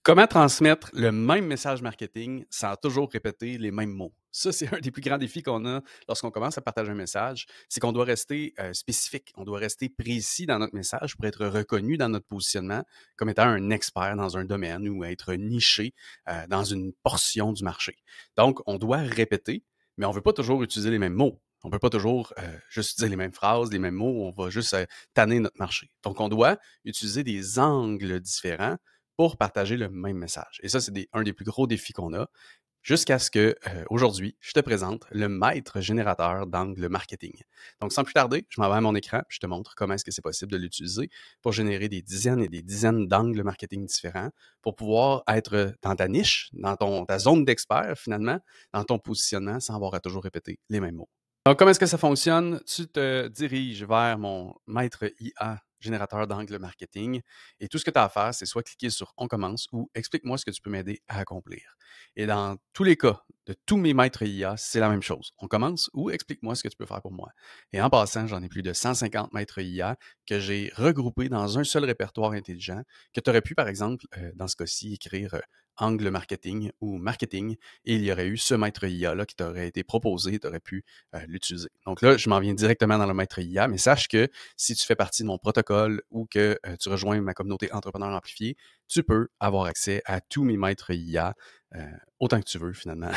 Comment transmettre le même message marketing sans toujours répéter les mêmes mots? Ça, c'est un des plus grands défis qu'on a lorsqu'on commence à partager un message, c'est qu'on doit rester spécifique, on doit rester précis dans notre message pour être reconnu dans notre positionnement comme étant un expert dans un domaine ou être niché dans une portion du marché. Donc, on doit répéter, mais on ne veut pas toujours utiliser les mêmes mots. On ne peut pas toujours juste dire les mêmes phrases, les mêmes mots, on va juste tanner notre marché. Donc, on doit utiliser des angles différents pour partager le même message. Et ça, c'est un des plus gros défis qu'on a, jusqu'à ce que, aujourd'hui, je te présente le maître générateur d'angles marketing. Donc, sans plus tarder, je m'en vais à mon écran, puis je te montre comment est-ce que c'est possible de l'utiliser pour générer des dizaines et des dizaines d'angles marketing différents pour pouvoir être dans ta niche, dans ta zone d'expert, finalement, dans ton positionnement, sans avoir à toujours répéter les mêmes mots. Donc, comment est-ce que ça fonctionne? Tu te diriges vers mon maître IA générateur d'angles marketing et tout ce que tu as à faire, c'est soit cliquer sur On commence ou Explique-moi ce que tu peux m'aider à accomplir. Et dans tous les cas de tous mes maîtres IA, c'est la même chose. On commence ou Explique-moi ce que tu peux faire pour moi. Et en passant, j'en ai plus de 150 maîtres IA que j'ai regroupés dans un seul répertoire intelligent que tu aurais pu, par exemple, dans ce cas-ci, écrire angle marketing ou marketing et il y aurait eu ce maître IA-là qui t'aurait été proposé, tu aurais pu l'utiliser. Donc là, je m'en viens directement dans le maître IA, mais sache que si tu fais partie de mon protocole ou que tu rejoins ma communauté Entrepreneurs Amplifiés, tu peux avoir accès à tous mes maîtres IA autant que tu veux finalement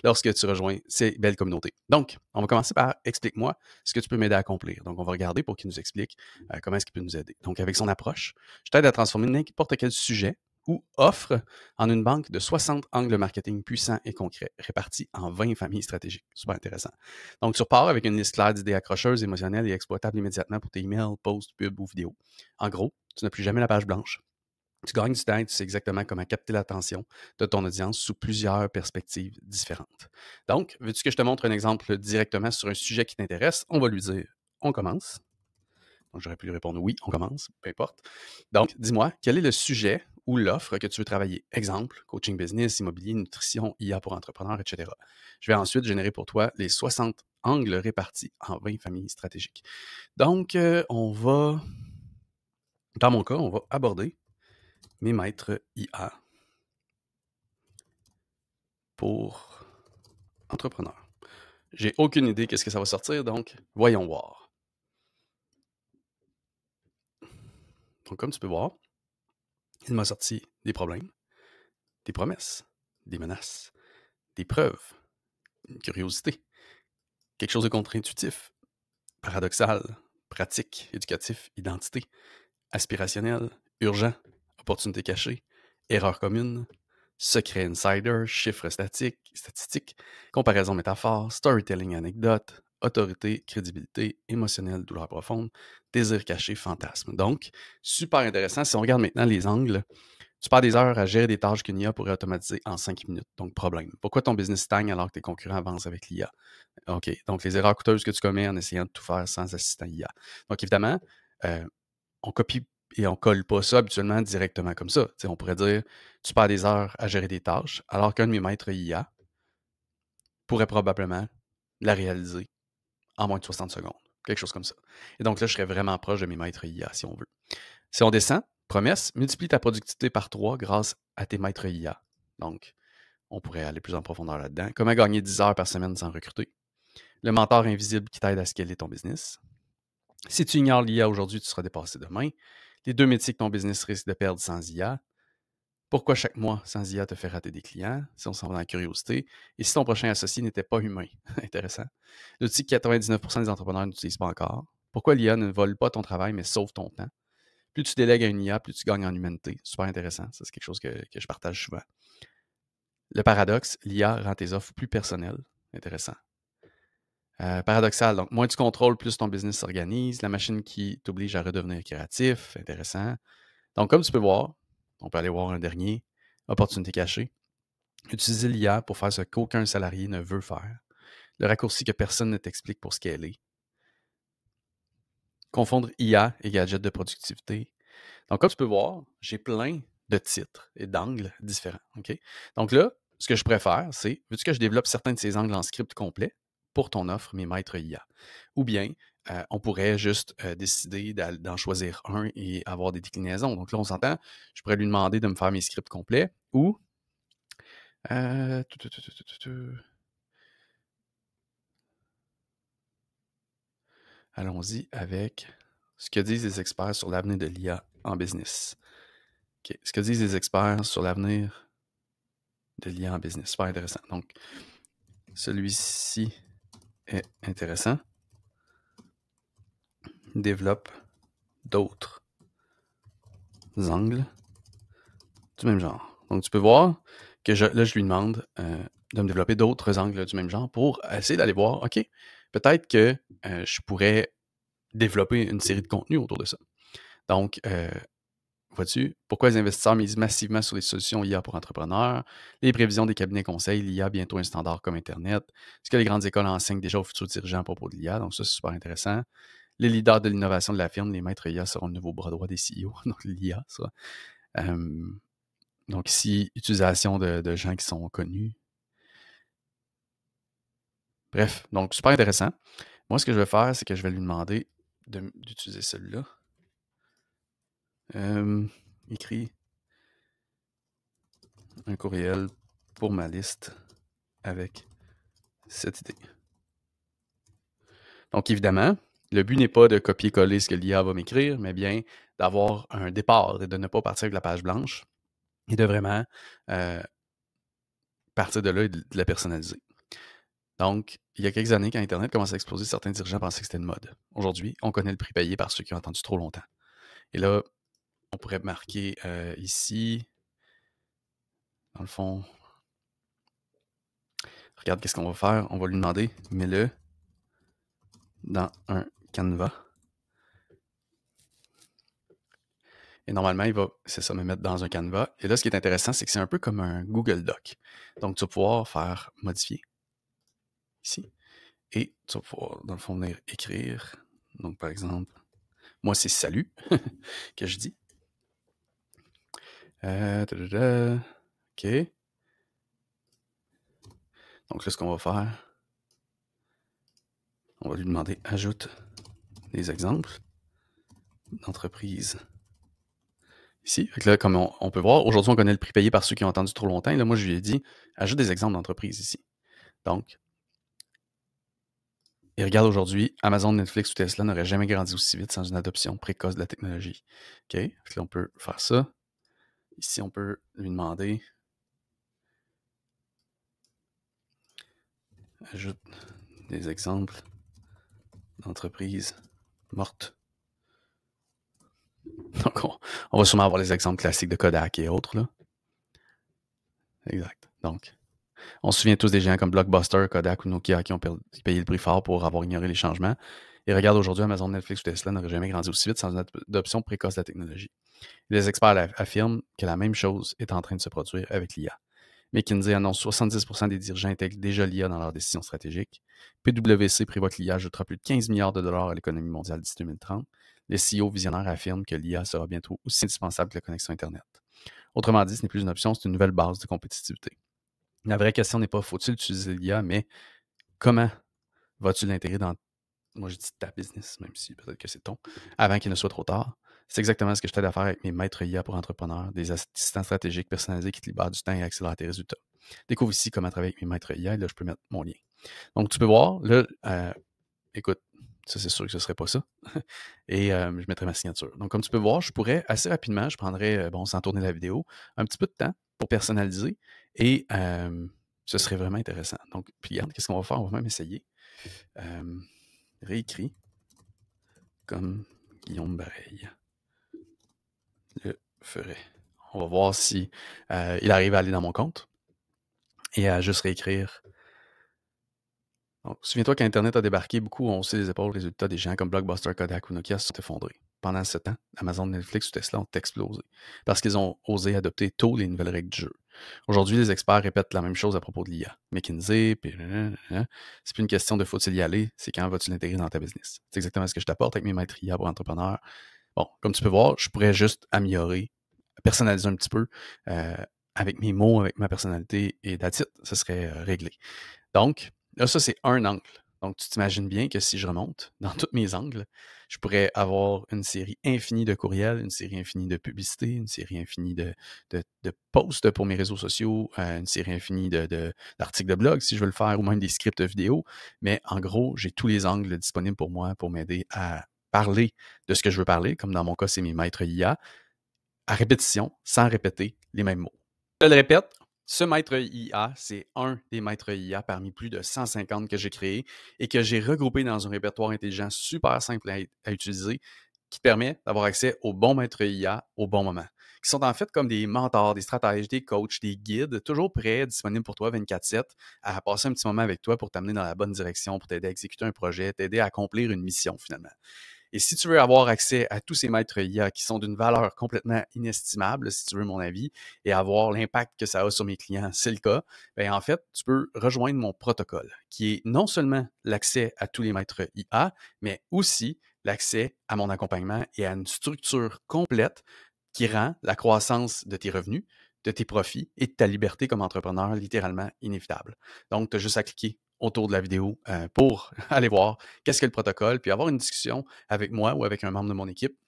lorsque tu rejoins ces belles communautés. Donc, on va commencer par explique-moi ce que tu peux m'aider à accomplir. Donc, on va regarder pour qu'il nous explique comment est-ce qu'il peut nous aider. Donc, avec son approche, je t'aide à transformer n'importe quel sujet ou offre en une banque de 60 angles marketing puissants et concrets, répartis en 20 familles stratégiques. Super intéressant. Donc, tu repars avec une liste claire d'idées accrocheuses, émotionnelles et exploitables immédiatement pour tes emails, posts, pubs ou vidéos. En gros, tu n'as plus jamais la page blanche. Tu gagnes du temps et tu sais exactement comment capter l'attention de ton audience sous plusieurs perspectives différentes. Donc, veux-tu que je te montre un exemple directement sur un sujet qui t'intéresse? On va lui dire « On commence ». Donc, j'aurais pu lui répondre oui, on commence, peu importe. Donc, dis-moi, quel est le sujet ou l'offre que tu veux travailler? Exemple, coaching business, immobilier, nutrition, IA pour entrepreneurs, etc. Je vais ensuite générer pour toi les 60 angles répartis en 20 familles stratégiques. Donc, dans mon cas, on va aborder mes maîtres IA pour entrepreneurs. J'ai aucune idée qu'est-ce que ça va sortir, donc voyons voir. Donc, comme tu peux voir, il m'a sorti des problèmes, des promesses, des menaces, des preuves, une curiosité, quelque chose de contre-intuitif, paradoxal, pratique, éducatif, identité, aspirationnel, urgent, opportunité cachée, erreur commune, secret insider, chiffres statistiques, comparaison métaphore, storytelling anecdote, autorité, crédibilité, émotionnel, douleur profonde, désir caché, fantasme. Donc, super intéressant. Si on regarde maintenant les angles, tu perds des heures à gérer des tâches qu'une IA pourrait automatiser en 5 minutes. Donc, problème. Pourquoi ton business stagne alors que tes concurrents avancent avec l'IA? OK. Donc, les erreurs coûteuses que tu commets en essayant de tout faire sans assistant IA. Donc, évidemment, on copie et on colle pas ça habituellement directement comme ça. T'sais, on pourrait dire, tu perds des heures à gérer des tâches, alors qu'un de mes maîtres IA pourrait probablement la réaliser en moins de 60 secondes. Quelque chose comme ça. Et donc là, je serais vraiment proche de mes maîtres IA, si on veut. Si on descend, promesse, multiplie ta productivité par 3 grâce à tes maîtres IA. Donc, on pourrait aller plus en profondeur là-dedans. Comment gagner 10 heures par semaine sans recruter? Le mentor invisible qui t'aide à scaler ton business. Si tu ignores l'IA aujourd'hui, tu seras dépassé demain. Les 2 métiers que ton business risque de perdre sans IA. Pourquoi chaque mois sans IA te fait rater des clients, si on s'en va dans la curiosité, et si ton prochain associé n'était pas humain. Intéressant. L'outil que 99% des entrepreneurs n'utilisent pas encore. Pourquoi l'IA ne vole pas ton travail, mais sauve ton temps. Plus tu délègues à une IA, plus tu gagnes en humanité. Super intéressant. Ça, c'est quelque chose que je partage souvent. Le paradoxe, l'IA rend tes offres plus personnelles. Intéressant. Paradoxal, donc moins tu contrôles, plus ton business s'organise. La machine qui t'oblige à redevenir créatif. Intéressant. Donc, comme tu peux voir, on peut aller voir un dernier. Opportunité cachée. Utiliser l'IA pour faire ce qu'aucun salarié ne veut faire. Le raccourci que personne ne t'explique pour ce qu'elle est. Confondre IA et gadget de productivité. Donc, comme tu peux voir, j'ai plein de titres et d'angles différents. OK? Donc là, ce que je préfère, c'est, veux-tu que je développe certains de ces angles en script complet pour ton offre, mes maîtres IA? Ou bien, on pourrait juste décider d'en choisir un et avoir des déclinaisons. Donc là, on s'entend, je pourrais lui demander de me faire mes scripts complets ou allons-y avec ce que disent les experts sur l'avenir de l'IA en business. OK. Ce que disent les experts sur l'avenir de l'IA en business. Super intéressant. Donc, celui-ci est intéressant. Développe d'autres angles du même genre. Donc, tu peux voir que là, je lui demande de me développer d'autres angles du même genre pour essayer d'aller voir, OK, peut-être que je pourrais développer une série de contenus autour de ça. Donc, vois-tu, pourquoi les investisseurs misent massivement sur les solutions IA pour entrepreneurs, les prévisions des cabinets conseils, l'IA bientôt un standard comme Internet, ce que les grandes écoles enseignent déjà aux futurs dirigeants à propos de l'IA, donc ça, c'est super intéressant. Les leaders de l'innovation de la firme, les maîtres IA seront le nouveau bras droit des CEO, donc l'IA, ça. Donc ici, utilisation de gens qui sont connus. Bref, donc super intéressant. Moi, ce que je vais faire, c'est que je vais lui demander d'utiliser celui-là. Écrit un courriel pour ma liste avec cette idée. Donc, évidemment, le but n'est pas de copier-coller ce que l'IA va m'écrire, mais bien d'avoir un départ et de ne pas partir avec la page blanche et de vraiment partir de là et de la personnaliser. Donc, il y a quelques années, quand Internet commençait à exploser, certains dirigeants pensaient que c'était une mode. Aujourd'hui, on connaît le prix payé par ceux qui ont attendu trop longtemps. Et là, on pourrait marquer ici, dans le fond, regarde qu'est-ce qu'on va faire. On va lui demander, mets-le dans un Canva. Et normalement, il va, c'est ça, me mettre dans un Canva. Et là, ce qui est intéressant, c'est que c'est un peu comme un Google Doc. Donc, tu vas pouvoir faire modifier ici. Et tu vas pouvoir, dans le fond, venir écrire. Donc, par exemple, moi, c'est salut que je dis. OK. Donc là, ce qu'on va faire, on va lui demander ajoute des exemples d'entreprises. Ici, là, comme on peut voir, aujourd'hui, on connaît le prix payé par ceux qui ont attendu trop longtemps. Et là, moi, je lui ai dit ajoute des exemples d'entreprises ici. Donc, et regarde aujourd'hui, Amazon, Netflix ou Tesla n'auraient jamais grandi aussi vite sans une adoption précoce de la technologie. OK? Là, on peut faire ça. Ici, on peut lui demander ajoute des exemples d'entreprises mortes. Donc, on va sûrement avoir les exemples classiques de Kodak et autres, là. Exact. Donc, on se souvient tous des géants comme Blockbuster, Kodak ou Nokia qui ont payé le prix fort pour avoir ignoré les changements. Et regarde aujourd'hui, Amazon, Netflix ou Tesla n'auraient jamais grandi aussi vite sans une adoption précoce de la technologie. Les experts affirment que la même chose est en train de se produire avec l'IA. McKinsey annonce 70% des dirigeants intègrent déjà l'IA dans leurs décisions stratégiques. PwC prévoit que l'IA ajoutera plus de 15 milliards de dollars à l'économie mondiale d'ici 2030. Les CEO visionnaires affirment que l'IA sera bientôt aussi indispensable que la connexion Internet. Autrement dit, ce n'est plus une option, c'est une nouvelle base de compétitivité. La vraie question n'est pas faut-il utiliser l'IA, mais comment vas-tu l'intégrer dans, moi je dis ta business, même si peut-être que c'est ton, avant qu'il ne soit trop tard. C'est exactement ce que je t'aide à faire avec mes maîtres IA pour entrepreneurs, des assistants stratégiques personnalisés qui te libèrent du temps et accélèrent tes résultats. Découvre ici comment travailler avec mes maîtres IA et là je peux mettre mon lien. Donc tu peux voir, là, écoute, ça c'est sûr que ce ne serait pas ça. Et je mettrai ma signature. Donc comme tu peux voir, je pourrais assez rapidement, je prendrais, sans tourner la vidéo, un petit peu de temps pour personnaliser et ce serait vraiment intéressant. Donc, puis regarde, qu'est-ce qu'on va faire? On va même essayer. Réécrit comme Guillaume Bareil le ferait. On va voir si il arrive à aller dans mon compte et à juste réécrire. Donc, souviens-toi qu'Internet a débarqué, beaucoup ont haussé les épaules. Résultat, des géants comme Blockbuster, Kodak ou Nokia se sont effondrés. Pendant ce temps, Amazon, Netflix ou Tesla ont explosé parce qu'ils ont osé adopter tôt les nouvelles règles du jeu. Aujourd'hui, les experts répètent la même chose à propos de l'IA. McKinsey, c'est plus une question de faut-il y aller, c'est quand vas-tu l'intégrer dans ta business. C'est exactement ce que je t'apporte avec mes maîtres IA pour entrepreneurs. Bon, comme tu peux voir, je pourrais juste améliorer, personnaliser un petit peu avec mes mots, avec ma personnalité et that's it, ce serait réglé. Donc, là, ça, c'est un angle. Donc, tu t'imagines bien que si je remonte dans tous mes angles, je pourrais avoir une série infinie de courriels, une série infinie de publicités, une série infinie de posts pour mes réseaux sociaux, une série infinie d'articles de blog si je veux le faire, ou même des scripts vidéo. Mais en gros, j'ai tous les angles disponibles pour moi pour m'aider à parler de ce que je veux parler, comme dans mon cas, c'est mes maîtres IA, à répétition, sans répéter les mêmes mots. Je le répète, ce maître IA, c'est un des maîtres IA parmi plus de 150 que j'ai créés et que j'ai regroupé dans un répertoire intelligent super simple à utiliser qui permet d'avoir accès aux bons maîtres IA au bon moment, qui sont en fait comme des mentors, des stratèges, des coachs, des guides, toujours prêts, disponibles pour toi 24/7, à passer un petit moment avec toi pour t'amener dans la bonne direction, pour t'aider à exécuter un projet, t'aider à accomplir une mission finalement. Et si tu veux avoir accès à tous ces maîtres IA qui sont d'une valeur complètement inestimable, si tu veux mon avis, et avoir l'impact que ça a sur mes clients, c'est le cas, bien en fait, tu peux rejoindre mon protocole, qui est non seulement l'accès à tous les maîtres IA, mais aussi l'accès à mon accompagnement et à une structure complète qui rend la croissance de tes revenus, de tes profits et de ta liberté comme entrepreneur littéralement inévitable. Donc, tu as juste à cliquer autour de la vidéo pour aller voir qu'est-ce que le protocole, puis avoir une discussion avec moi ou avec un membre de mon équipe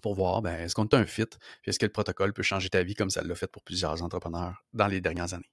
pour voir est-ce qu'on a un fit, puis est-ce que le protocole peut changer ta vie comme ça l'a fait pour plusieurs entrepreneurs dans les dernières années.